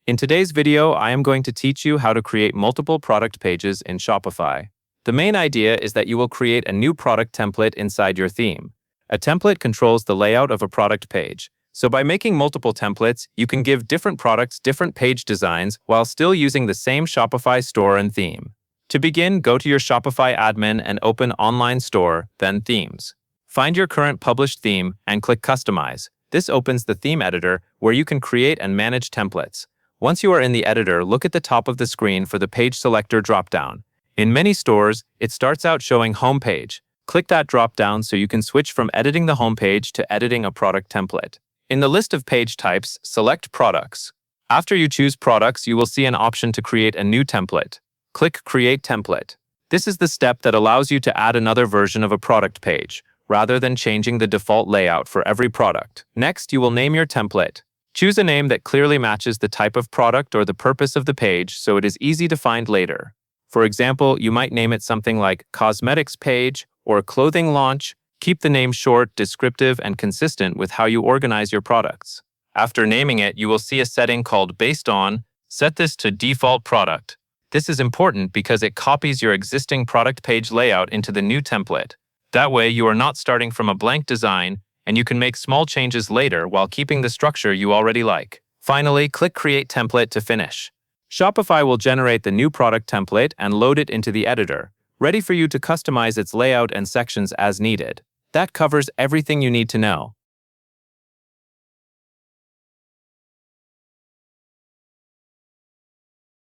In today's video, I am going to teach you how to create multiple product pages in Shopify. The main idea is that you will create a new product template inside your theme. A template controls the layout of a product page. So by making multiple templates, you can give different products different page designs while still using the same Shopify store and theme. To begin, go to your Shopify admin and open Online Store, then Themes. Find your current published theme and click Customize. This opens the theme editor where you can create and manage templates. Once you are in the editor, look at the top of the screen for the Page Selector dropdown. In many stores, it starts out showing Home Page. Click that dropdown so you can switch from editing the home page to editing a product template. In the list of page types, select Products. After you choose Products, you will see an option to create a new template. Click Create Template. This is the step that allows you to add another version of a product page, rather than changing the default layout for every product. Next, you will name your template. Choose a name that clearly matches the type of product or the purpose of the page so it is easy to find later. For example, you might name it something like Cosmetics Page or Clothing Launch. Keep the name short, descriptive, and consistent with how you organize your products. After naming it, you will see a setting called Based On. Set this to Default Product. This is important because it copies your existing product page layout into the new template. That way, you are not starting from a blank design, and you can make small changes later while keeping the structure you already like. Finally, click Create Template to finish. Shopify will generate the new product template and load it into the editor, ready for you to customize its layout and sections as needed. That covers everything you need to know.